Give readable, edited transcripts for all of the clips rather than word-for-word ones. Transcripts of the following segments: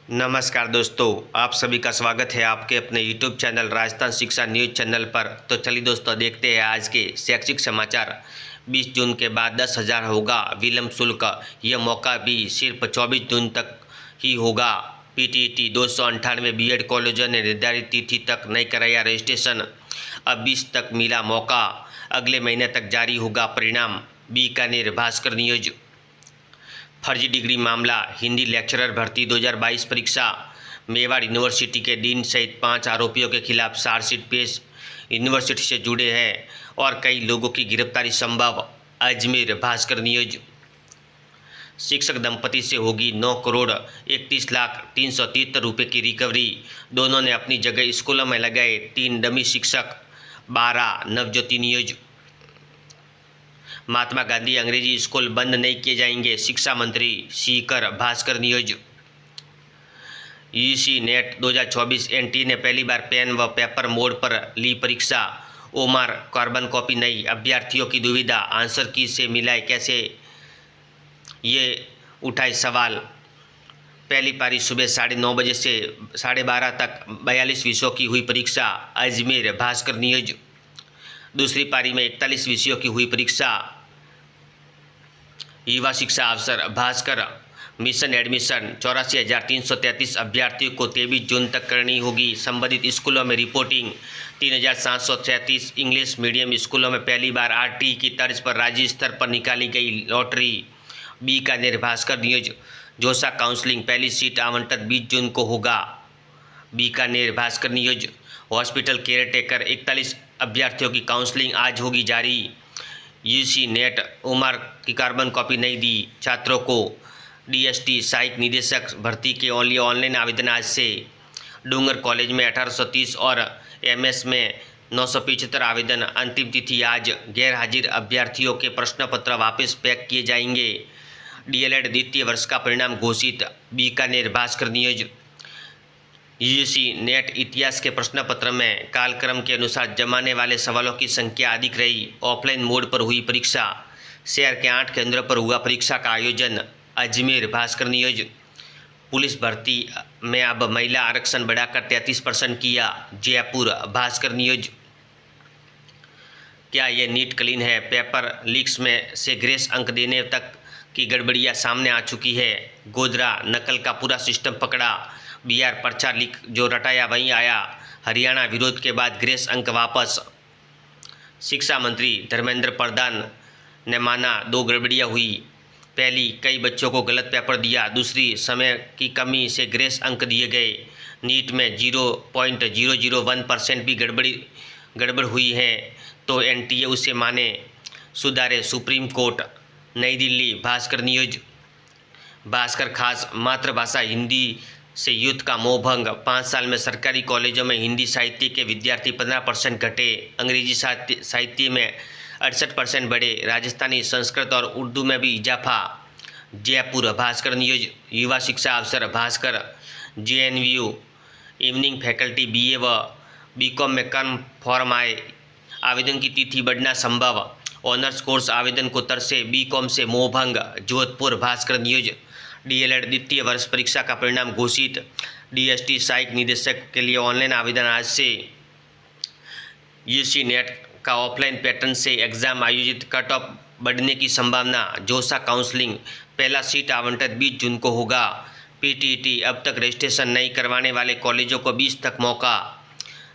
नमस्कार दोस्तों, आप सभी का स्वागत है आपके अपने YouTube चैनल राजस्थान शिक्षा न्यूज चैनल पर। तो चलिए दोस्तों, देखते हैं आज के शैक्षिक समाचार। 20 जून के बाद 10,000 होगा विलंब शुल्क। यह मौका भी सिर्फ 24 जून तक ही होगा। पीटीईटी 298 बीएड कॉलेजों ने निर्धारित तिथि तक नहीं कराया रजिस्ट्रेशन। अब 20 तक मिला मौका, अगले महीने तक जारी होगा परिणाम। बीकानेर भास्कर न्यूज। फर्जी डिग्री मामला, हिंदी लेक्चरर भर्ती 2022 परीक्षा। मेवाड़ यूनिवर्सिटी के डीन सहित 5 आरोपियों के खिलाफ चार्जशीट पेश। यूनिवर्सिटी से जुड़े हैं और कई लोगों की गिरफ्तारी संभव। अजमेर भास्कर न्यूज। शिक्षक दंपति से होगी 9,31,373 रुपये की रिकवरी। दोनों ने अपनी जगह स्कूलों में लगाए 3 डमी शिक्षक। 12 नवज्योति न्यूज। महात्मा गांधी अंग्रेजी स्कूल बंद नहीं किए जाएंगे, शिक्षा मंत्री Sikar Bhaskar news. UG NET 2024 NTA ने पहली बार पेन व पेपर मोड पर ली परीक्षा। ओमार कार्बन कॉपी नहीं, अभ्यर्थियों की दुविधा, आंसर की से मिलाए कैसे, ये उठाए सवाल। पहली पारी सुबह 9:30 बजे से 12:30 तक 42 विषयों की हुई परीक्षा। अजमेर भास्कर न्यूज। दूसरी पारी में 41 विषयों की हुई परीक्षा। युवा शिक्षा अफसर भास्कर मिशन एडमिशन 84,333 अभ्यर्थियों को 23 जून तक करनी होगी संबंधित स्कूलों में रिपोर्टिंग। 3,736 इंग्लिश मीडियम स्कूलों में पहली बार आरटी की तर्ज पर राज्य स्तर पर निकाली गई लॉटरी। बीकानेर भास्कर न्यूज। जोसा काउंसलिंग पहली सीट आवंटन 20 जून को होगा। Bikaner Bhaskar news. Hospital care taker 41 अभ्यर्थियों की काउंसलिंग आज होगी जारी। यूजी नेट उमर की कार्बन कॉपी नहीं दी छात्रों को। डीएसटी सहायक निदेशक भर्ती के लिए ऑनलाइन आवेदन आज से। डूंगर कॉलेज में 1830 और एमएस में 975 आवेदन, अंतिम तिथि आज। गैर हाजिर अभ्यर्थियों के प्रश्न पत्र वापस पैक किए जाएंगे। डीएलएड द्वितीय वर्ष का परिणाम घोषित। Bikaner Bhaskar news. UGC net इतिहास के प्रश्न पत्र में कालक्रम के अनुसार जमाने वाले सवालों की संख्या अधिक रही। ऑफलाइन मोड पर हुई परीक्षा। शहर के 8 केंद्रों पर हुआ परीक्षा का आयोजन। अजमेर भास्कर न्यूज। पुलिस भर्ती में अब महिला आरक्षण बढ़ाकर 33% किया। जयपुर भास्कर न्यूज। क्या ये नीट क्लीन है? पेपर लीक्स में से ग्रेस अंक देने तक की गड़बड़ियां सामने आ चुकी है। गोधरा नकल का पूरा सिस्टम पकड़ा। बिहार पर्चा लीक जो रटाया वहीं आया। हरियाणा विरोध के बाद ग्रेस अंक वापस। शिक्षा मंत्री धर्मेंद्र प्रधान ने माना 2 गड़बड़ियां हुई। पहली, कई बच्चों को गलत पेपर दिया। दूसरी, समय की कमी से ग्रेस अंक दिए गए। नीट में 0.001% भी गड़बड़ हुई है तो एनटीए उसे माने, सुधारे सुप्रीम कोर्ट। नई दिल्ली भास्कर न्यूज। भास्कर खास मातृभाषा हिंदी से युद्ध का मोहभंग। 5 साल में सरकारी कॉलेजों में हिंदी साहित्य के विद्यार्थी 15% घटे। अंग्रेजी साहित्य में 68% बढ़े। राजस्थानी, संस्कृत और उर्दू में भी इजाफा। जयपुर भास्कर न्यूज। युवा शिक्षा अफसर Bhaskar. JNU evening faculty BA व बीकॉम में कम फॉर्म आए, आवेदन की तिथि बढ़ना संभव। ऑनर्स कोर्स आवेदन को तरसे, बीकॉम से मोहभंग। जोधपुर भास्कर न्यूज। डीएलएड द्वितीय वर्ष परीक्षा का परिणाम घोषित। डीएसटी सहायक निदेशक के लिए ऑनलाइन आवेदन आज से। यूजी नेट का ऑफलाइन पैटर्न से एग्जाम आयोजित, कट ऑफ बढ़ने की संभावना। जोसा काउंसलिंग पहला सीट आवंटन 20 जून को होगा। पीटीईटी अब तक रजिस्ट्रेशन नहीं करवाने वाले कॉलेजों को 20 तक मौका।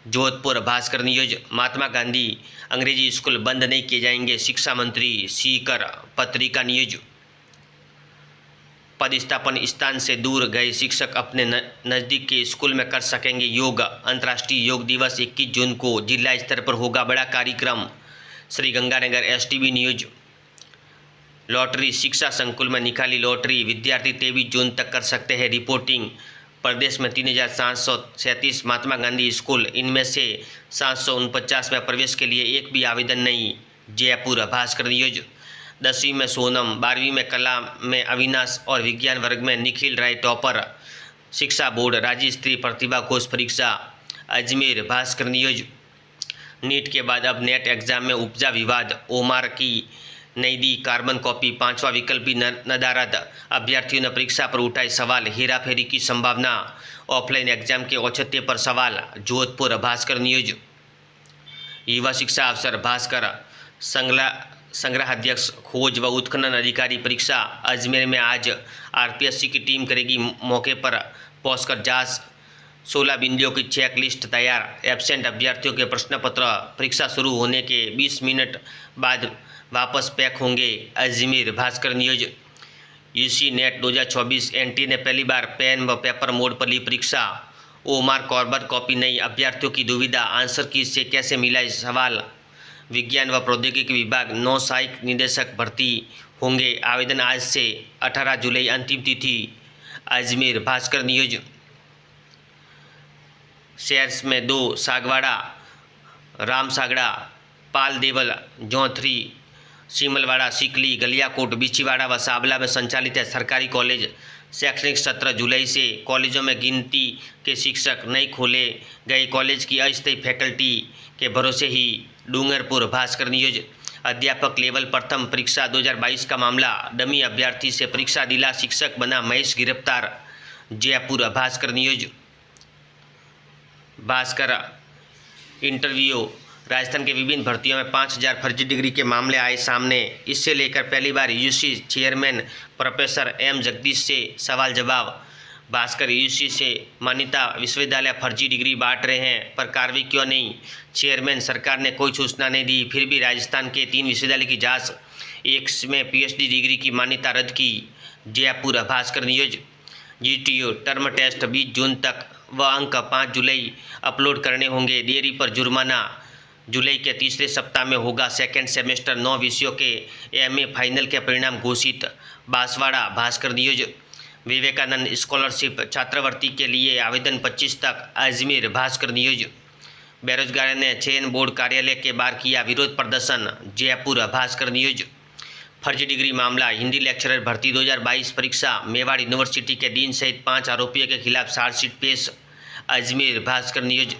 जोधपुर भास्कर न्यूज। महात्मा गांधी अंग्रेजी स्कूल बंद नहीं किए जाएंगे, शिक्षा मंत्री सीकर। पत्रिका न्यूज। पदस्थापन स्थान से दूर गए शिक्षक अपने नज़दीक के स्कूल में कर सकेंगे योग। अंतर्राष्ट्रीय योग दिवस 21 जून को जिला स्तर पर होगा बड़ा कार्यक्रम। Sriganganagar STV news. लॉटरी, शिक्षा संकुल में निकाली लॉटरी, विद्यार्थी 23 जून तक कर सकते हैं रिपोर्टिंग। प्रदेश में 3,737 महात्मा गांधी स्कूल, इनमें से 749 में प्रवेश के लिए एक भी आवेदन नहीं। जयपुर भास्कर न्यूज। 10वीं में सोनम, 12वीं में कला में अविनाश और विज्ञान वर्ग में निखिल राय टॉपर। शिक्षा बोर्ड राज्य स्तरीय प्रतिभा घोष परीक्षा। अजमेर भास्कर न्यूज। नीट के बाद अब नेट एग्जाम में उपजा विवाद। ओमार की नहीं दी कार्बन कॉपी, पांचवा विकल्प भी नदारद। अभ्यर्थियों ने परीक्षा पर उठाए सवाल, हेराफेरी की संभावना, ऑफलाइन एग्जाम के औचित्य पर सवाल। जोधपुर भास्कर न्यूज। युवा शिक्षा अफसर भास्कर संग्रहाध्यक्ष खोज व उत्खनन अधिकारी परीक्षा। अजमेर में आज आरपीएससी की टीम करेगी मौके पर पहुंचकर जांच। 16 बिंदुओं की चेक लिस्ट तैयार। एब्सेंट अभ्यर्थियों के प्रश्न पत्र परीक्षा शुरू होने के 20 मिनट बाद वापस पैक होंगे। Ajmer Bhaskar news. UC NET 2024 NT ने पहली बार पेन व पेपर मोड पर ली परीक्षा। ओमार कॉर्बन कॉपी नहीं, अभ्यर्थियों की दुविधा, आंसर की से कैसे मिला सवाल। विज्ञान व प्रौद्योगिकी विभाग 9 सहायक निदेशक भर्ती होंगे। आवेदन आज से 18 जुलाई अंतिम तिथि। अजमेर भास्कर न्यूज। शहर में 2 सागवाड़ा, रामसागड़ा, पाल देवल, जौथरी, सीमलवाड़ा, सिकली, गलियाकोट, बिछीवाड़ा व साबला में संचालित है सरकारी कॉलेज। शैक्षणिक सत्र जुलाई से कॉलेजों में गिनती के शिक्षक नहीं खोले गए। कॉलेज की अस्थायी फैकल्टी के भरोसे ही। डूंगरपुर भास्कर न्यूज। अध्यापक लेवल प्रथम परीक्षा 2022 का मामला, डमी अभ्यर्थी से परीक्षा दिला शिक्षक बना महेश गिरफ्तार। जयपुर भास्कर न्यूज। भास्कर इंटरव्यू। राजस्थान के विभिन्न भर्तियों में 5000 फर्जी डिग्री के मामले आए सामने। इससे लेकर पहली बार UC chairman professor M Jagdish से सवाल जवाब। भास्कर यूसी से मान्यता विश्वविद्यालय फर्जी डिग्री बांट रहे हैं, पर कार्रवाई क्यों नहीं। चेयरमैन, सरकार ने कोई सूचना नहीं दी, फिर भी राजस्थान के 3 विश्वविद्यालय की जांच, एक में पीएचडी डिग्री की मान्यता रद्द की। Jaipur Bhaskar news. GTU term test 20 June तक व अंक 5 जुलाई अपलोड करने होंगे। देरी पर जुर्माना। जुलाई के तीसरे सप्ताह में होगा सेकेंड सेमेस्टर। 9 विषयों के एमए फाइनल के परिणाम घोषित। बांसवाड़ा भास्कर न्यूज। विवेकानंद स्कॉलरशिप छात्रवृत्ति के लिए आवेदन 25 तक। अजमेर भास्कर न्यूज। बेरोजगारों ने चयन बोर्ड कार्यालय के बाहर किया विरोध प्रदर्शन। जयपुर भास्कर न्यूज। फर्जी डिग्री मामला, हिंदी लेक्चरर भर्ती 2022 परीक्षा। मेवाड़ यूनिवर्सिटी के डीन सहित 5 आरोपियों के खिलाफ चार्जशीट पेश। अजमेर भास्कर न्यूज।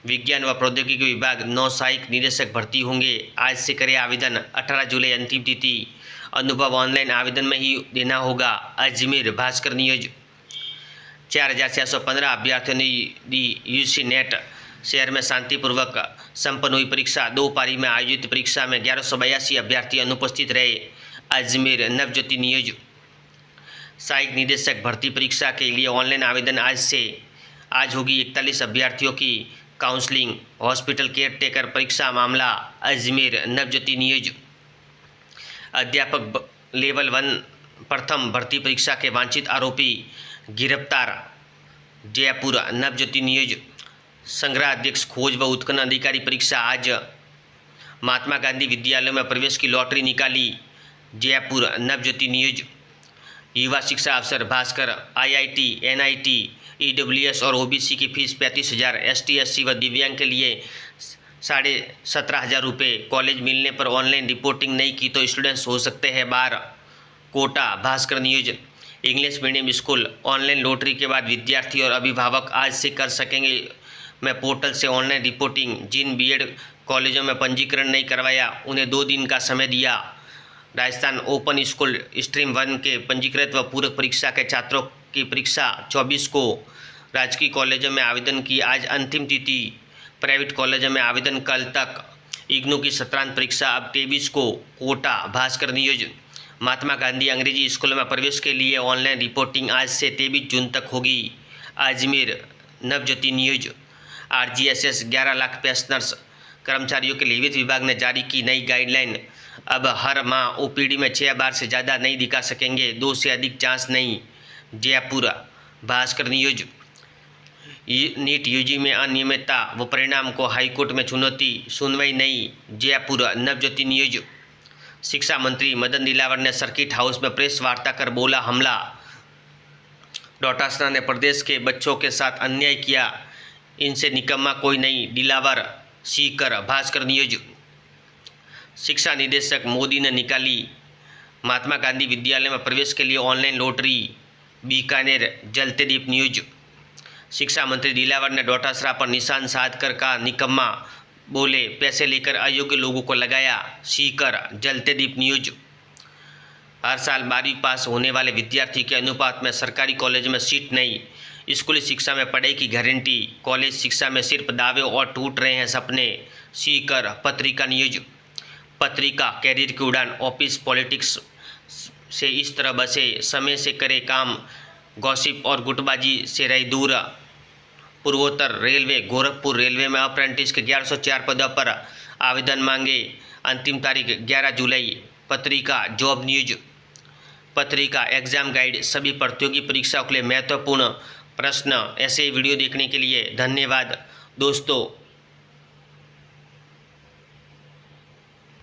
विज्ञान व प्रौद्योगिकी विभाग 9 सहायक निदेशक भर्ती होंगे। आज से करें आवेदन, 18 जुलाई अंतिम तिथि। अनुभव ऑनलाइन आवेदन में ही देना होगा। अजमेर भास्कर न्यूज। 4615 अभ्यर्थियों ने दी यूसी नेट। शहर में शांतिपूर्वक संपन्न हुई परीक्षा। 2 पारी में आयोजित परीक्षा में 1182 अभ्यर्थी अनुपस्थित रहे। अजमेर नवज्योति न्यूज। सहायक निदेशक भर्ती परीक्षा के लिए ऑनलाइन आवेदन आज होगी 41 अभ्यर्थियों की काउंसलिंग। हॉस्पिटल केयर टेकर परीक्षा मामला। अजमेर नवज्योति न्यूज। अध्यापक लेवल 1 प्रथम भर्ती परीक्षा के वांछित आरोपी गिरफ्तार। जयपुर नवज्योति न्यूज। संग्रहाध्यक्ष खोज व उत्खनन अधिकारी परीक्षा आज। महात्मा गांधी विद्यालय में प्रवेश की लॉटरी निकाली। जयपुर नवज्योति न्यूज। युवा शिक्षा अफसर भास्कर। आईआईटी, एनआईटी, ईडब्ल्यूएस और ओबीसी की फीस 35,000। एसटी, एससी व दिव्यांग के लिए 17,500 रुपये। कॉलेज मिलने पर ऑनलाइन रिपोर्टिंग नहीं की तो स्टूडेंट्स हो सकते हैं बाहर। Kota Bhaskar news. English medium school online lottery के बाद विद्यार्थी और अभिभावक आज से कर सकेंगे मैं पोर्टल से ऑनलाइन रिपोर्टिंग। जिन बीएड कॉलेजों में पंजीकरण नहीं करवाया उन्हें 2 दिन का समय दिया। राजस्थान ओपन स्कूल स्ट्रीम 1 के पंजीकृत व पूरक परीक्षा के छात्रों की परीक्षा 24 को। राजकीय कॉलेजों में आवेदन की आज अंतिम तिथि। प्राइवेट कॉलेजों में आवेदन कल तक। इग्नू की सत्रांत परीक्षा अब 23 को। कोटा भास्कर न्यूज। महात्मा गांधी अंग्रेजी स्कूलों में प्रवेश के लिए ऑनलाइन रिपोर्टिंग आज से 23 जून तक होगी। अजमेर नवज्योति न्यूज। आरजीएसएस 11 लाख पेंशनर्स कर्मचारियों के लिए वित्त विभाग ने जारी की नई गाइडलाइन। अब हर माह ओपीडी में 6 बार से ज़्यादा नहीं दिखा सकेंगे, 2 से अधिक जांच नहीं। Jaipur Bhaskar news. NEET UG में अनियमितता व परिणाम को हाईकोर्ट में चुनौती, सुनवाई नहीं। जयपुर नवज्योति न्यूज। शिक्षा मंत्री मदन दिलावर ने सर्किट हाउस में प्रेस वार्ता कर बोला हमला। डोटासरा ने प्रदेश के बच्चों के साथ अन्याय किया, इनसे निकम्मा कोई नहीं। दिलावर सीकर भास्कर न्यूज। शिक्षा निदेशक मोदी ने निकाली महात्मा गांधी विद्यालय में प्रवेश के लिए ऑनलाइन लॉटरी। बीकानेर जलते दीप न्यूज। शिक्षा मंत्री दिलावर ने डोटासरा पर निशान साधकर कहा निकम्मा, बोले, पैसे लेकर अयोग्य लोगों को लगाया सीकर। जलते दीप न्यूज। हर साल 12वीं पास होने वाले विद्यार्थी के अनुपात में सरकारी कॉलेज में सीट नहीं। स्कूली शिक्षा में पढ़ाई की गारंटी, कॉलेज शिक्षा में सिर्फ दावे और टूट रहे हैं सपने। सीकर। पत्रिका न्यूज। पत्रिका। कैरियर की उड़ान, ऑफिस पॉलिटिक्स से इस तरह बसे, समय से करे काम, गॉसिप और गुटबाजी से रहे दूर। पूर्वोत्तर रेलवे। गोरखपुर रेलवे में अप्रेंटिस के 1104 पदों पर आवेदन मांगे, अंतिम तारीख 11 जुलाई। पत्रिका। Job news. पत्रिका। एग्जाम गाइड, सभी प्रतियोगी परीक्षाओं के लिए महत्वपूर्ण प्रश्न। ऐसे वीडियो देखने के लिए धन्यवाद दोस्तों।